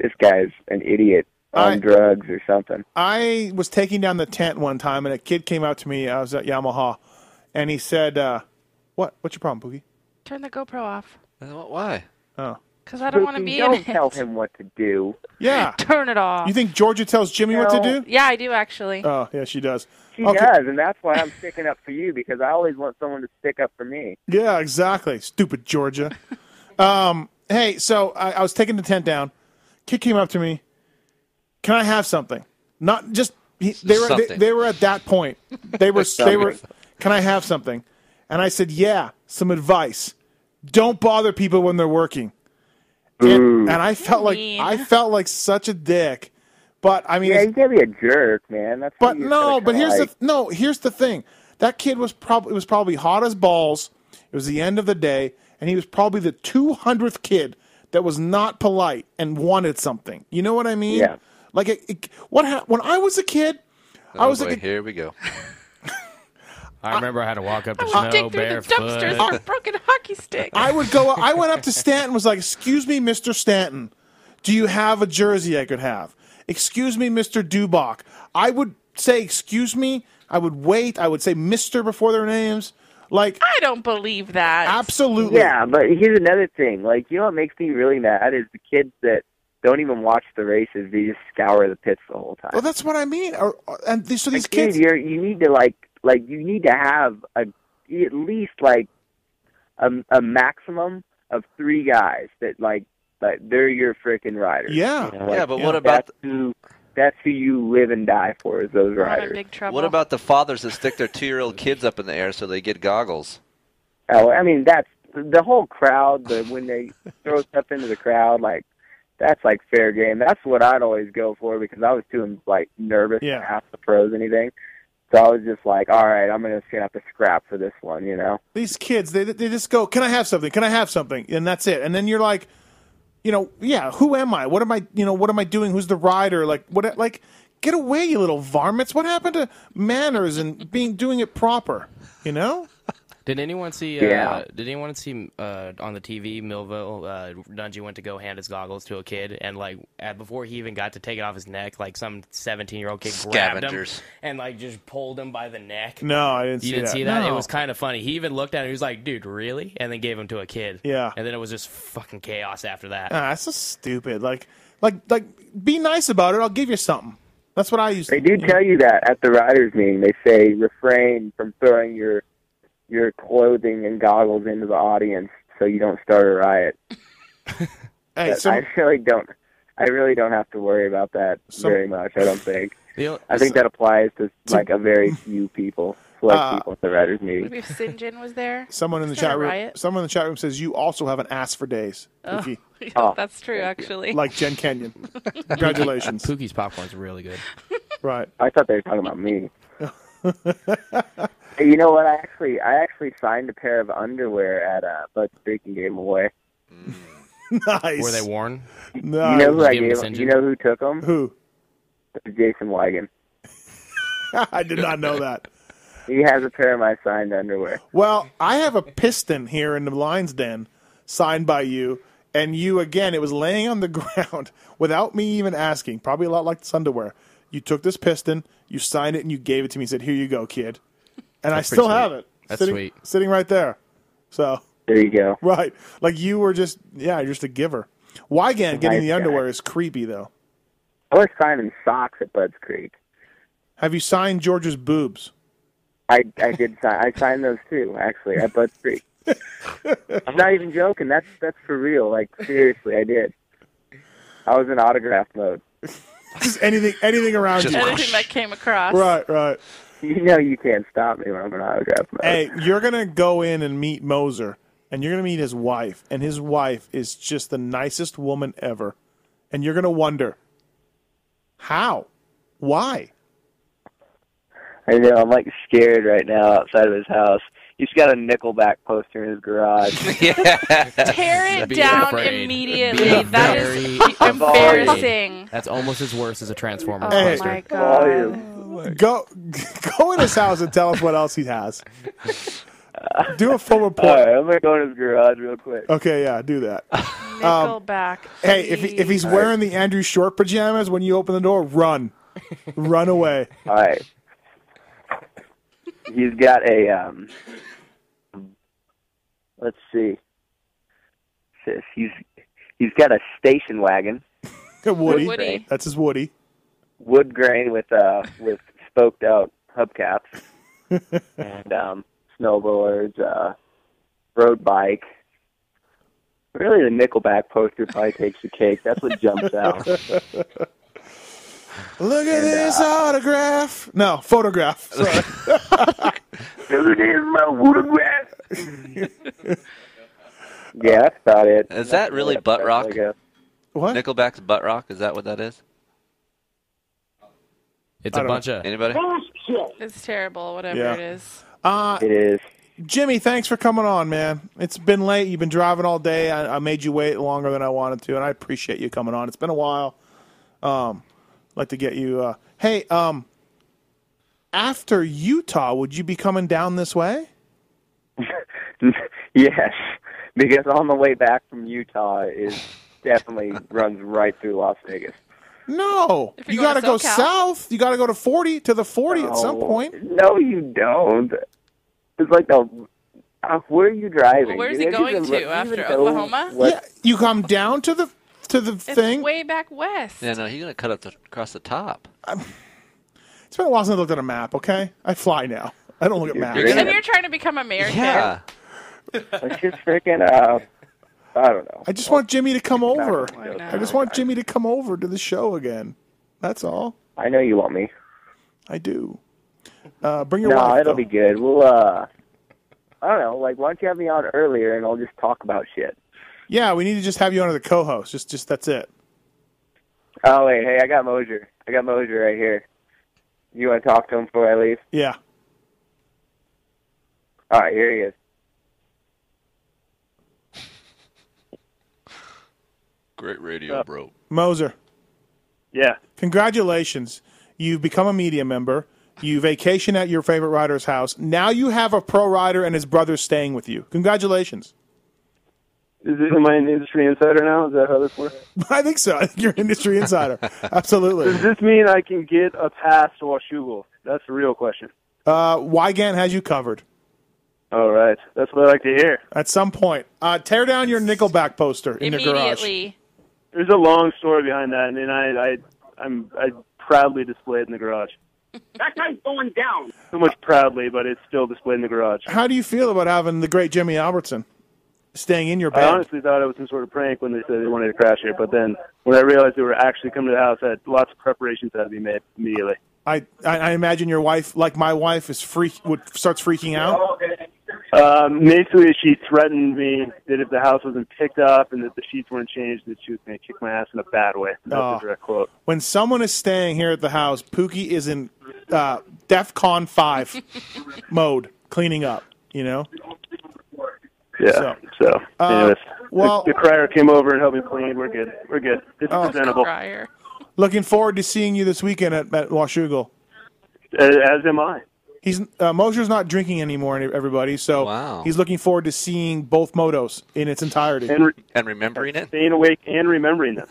this guy's an idiot on drugs or something. I was taking down the tent one time, and a kid came out to me. I was at Yamaha, and he said, "What? What's your problem, Pookie?" Turn the GoPro off. Why? Oh. Because I don't want to be in it. Don't tell him what to do. Yeah. Turn it off. You think Georgia tells Jimmy what to do? Yeah, I do, actually. Oh, yeah, she does. She does, and that's why I'm sticking up for you, because I always want someone to stick up for me. Yeah, exactly. Stupid Georgia. Hey, so I was taking the tent down. Kid came up to me. Can I have something? Not just they were at that point. They were. Can I have something? And I said, yeah, some advice. Don't bother people when they're working. And I felt like such a dick. But I mean, yeah, you can't be a jerk, man. That's but no. But here's the thing. That kid was probably hot as balls. It was the end of the day, and he was probably the 200th kid that was not polite and wanted something. You know what I mean? Yeah. Like when I was a kid, Here we go. I remember I had to walk up the I would snow dig through barefoot. the dumpsters for a broken hockey stick. I went up to Stanton, was like, "Excuse me, Mr. Stanton, do you have a jersey I could have? Excuse me, Mr. Dubach." I would say, "Excuse me." I would wait. I would say Mr. before their names. Like, I don't believe that. Absolutely. Yeah, but here's another thing. Like, you know what makes me really mad is the kids that don't even watch the races. They just scour the pits the whole time. Well, that's what I mean. So these like, kids, dude, you need to have at least like a maximum of 3 guys that they're your freaking riders. Yeah. You know, But what about that's who you live and die for, is those riders. I'm in big trouble. What about the fathers that stick their 2-year-old kids up in the air so they get goggles? Oh, I mean, that's the whole crowd. When they throw stuff into the crowd, like, that's like fair game. That's what I'd always go for, because I was too nervous to ask the pros anything. So I was just like, all right, I'm just gonna have to scrap for this one, you know. these kids, they just go, "Can I have something? Can I have something?" And that's it. And then you're like, who am I? What am I doing? Who's the rider? Get away, you little varmints. What happened to manners and doing it proper? You know? Did anyone see? Did anyone see on the TV Millville? Dungy went to go hand his goggles to a kid, and before he even got to take it off his neck, some 17-year-old kid grabbed him and just pulled him by the neck. No, I didn't see that. You didn't see that? No. It was kind of funny. He even looked at it. He was like, "Dude, really?" And then gave him to a kid. Yeah. And then it was just fucking chaos after that. That's so stupid. Like, be nice about it. I'll give you something. That's what I used to do. They do tell you that at the riders' meeting. They say refrain from throwing your clothing and goggles into the audience so you don't start a riot. I really don't have to worry about that very much, I don't think. I think that applies to a very few people, select people at the writers' meeting. Maybe if Sinjin was there. Someone in the chat room says you also have an ass for days. Oh, that's true, actually. Like Jen Kenyon. Congratulations. Pookie's popcorn's really good. Right. I thought they were talking about me. Hey, you know what? I actually signed a pair of underwear at Bud's Creek and gave them away. Nice. Were they worn? No. You know who I gave them? You know who took them? Who? Jason Wagon. I did not know that. He has a pair of my signed underwear. Well, I have a piston here in the Lion's Den signed by you, and you, again, it was laying on the ground without me even asking, probably a lot like this underwear. You took this piston, you signed it, and you gave it to me and said, "Here you go, kid." And I still have it. That's sweet. Sitting right there. So there you go. Right. Like you were just a giver. Wygan getting the underwear is creepy, though. I was signing socks at Bud's Creek. Have you signed George's boobs? I did sign. I signed those too, actually, at Bud's Creek. I'm not even joking. That's for real. Like, seriously, I did. I was in autograph mode. Just anything around you. Anything that came across. Right. You know you can't stop me when I'm in autograph mode. Hey, you're going to go in and meet Moser, and you're going to meet his wife, and his wife is just the nicest woman ever. And you're going to wonder, how? Why? I know, I'm scared right now outside of his house. He's got a Nickelback poster in his garage. Tear it down immediately. That is embarrassing. That's almost as worse as a Transformer poster. Oh my God. Go in his house and tell us what else he has. Do a full report. All right, I'm gonna go to his garage real quick. Okay, yeah, do that. Nickelback. Hey, if he's wearing the Andrew Short pajamas when you open the door, run away. All right. He's got a let's see. He's got a station wagon. Woody. That's his Woody. Wood grain with spoked out hubcaps and snowboards, road bike. Really, the Nickelback poster probably takes the cake. That's what jumps out. Look at this autograph. No, photograph. Sorry. Look at my photograph. Yeah, that's about it. Is that really butt rock? What? Nickelback's butt rock? Is that what that is? It's a bunch of... Anybody? It's terrible, whatever it is. It is. Jimmy, thanks for coming on, man. It's been late. You've been driving all day. I made you wait longer than I wanted to, and I appreciate you coming on. It's been a while. Like to get you. Hey, after Utah, would you be coming down this way? Yes, because on the way back from Utah is definitely runs right through Las Vegas. No, you got to go south. You got to go to the 40 at some point. No, you don't. It's like where are you driving? Well, where's he going to after Oklahoma? Yeah, you come down to the thing. It's way back west. Yeah, no, he's gonna cut across the top. It's been a while since I looked at a map. Okay, I fly now. I don't look at maps. And you're trying to become American. Yeah. It's just freaking. I don't know. I just want Jimmy to come over. I just want Jimmy to come over to the show again. That's all. I know you want me. I do. Bring your wife. No, it'll be good. We'll. I don't know. Like, why don't you have me on earlier and I'll just talk about shit. Yeah, we need to just have you on as a co-host. Just that's it. Oh wait, hey, I got Moser. Right here. You want to talk to him before I leave? Yeah. All right, here he is. Great radio, bro. Moser. Yeah. Congratulations. You've become a media member. You vacation at your favorite rider's house. Now you have a pro rider and his brother staying with you. Congratulations. Am I an industry insider now? Is that how this works? I think so. I think you're an industry insider. Absolutely. Does this mean I can get a pass to Washougal? That's the real question. Wygant has you covered. All right. That's what I like to hear. At some point. Tear down your Nickelback poster in your garage. Immediately. There's a long story behind that, and I proudly display it in the garage. That guy's going down. So much proudly, but it's still displayed in the garage. How do you feel about having the great Jimmy Albertson staying in your bed? I honestly thought it was some sort of prank when they said they wanted to crash here, but then when I realized they were actually coming to the house, I had lots of preparations that had to be made immediately. I imagine your wife, like my wife, starts freaking out. Basically, she threatened me that if the house wasn't picked up and that the sheets weren't changed, that she was going to kick my ass in a bad way. That's a direct quote. When someone is staying here at the house, Pookie is in DEFCON 5 mode, cleaning up, you know? Yeah, so anyways, the crier came over and helped me clean. We're good. It's presentable. Crier. Looking forward to seeing you this weekend at Washougal. As am I. Moser's not drinking anymore, everybody, so he's looking forward to seeing both motos in its entirety. And remembering it? Staying awake and remembering them.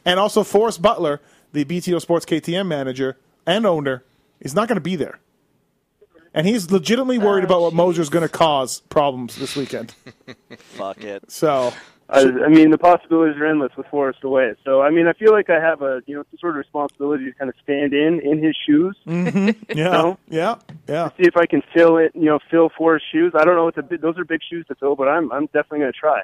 And also Forrest Butler, the BTO Sports KTM manager and owner, is not going to be there. And he's legitimately worried about what Moser's going to cause problems this weekend. Fuck it. So... I mean, the possibilities are endless with Forrest away. So, I mean, I feel like I have some sort of responsibility to kind of stand in his shoes. Mm-hmm. Yeah, yeah. See if I can fill Forrest's shoes. I don't know those are big shoes to fill, but I'm definitely going to try.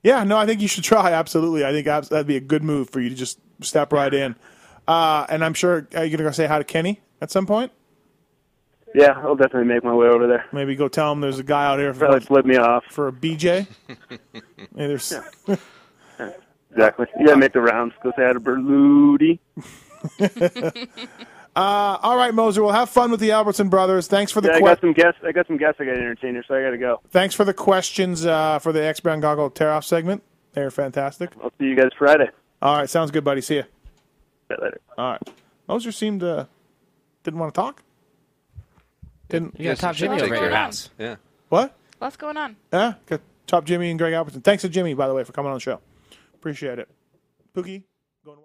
Yeah, no, I think you should try. Absolutely, I think that'd be a good move for you to just step right in. And I'm sure you're going to go say hi to Kenny at some point. Yeah, I'll definitely make my way over there. Maybe go tell him there's a guy out here probably flip me off for a BJ. There's exactly. You gotta make the rounds. Go say hi to Berluti. All right, Moser. Well, have fun with the Albertson brothers. Thanks for the. I got some guests. I got to entertain here, so I got to go. Thanks for the questions for the X-Brand Goggle tear-off segment. They're fantastic. I'll see you guys Friday. All right, sounds good, buddy. See you. Later. All right. Moser seemed didn't want to talk. Didn't you got Top Jimmy over at your house? Yeah. What? What's going on? Yeah, got Top Jimmy and Greg Albertson. Thanks to Jimmy, by the way, for coming on the show. Appreciate it. Pookie.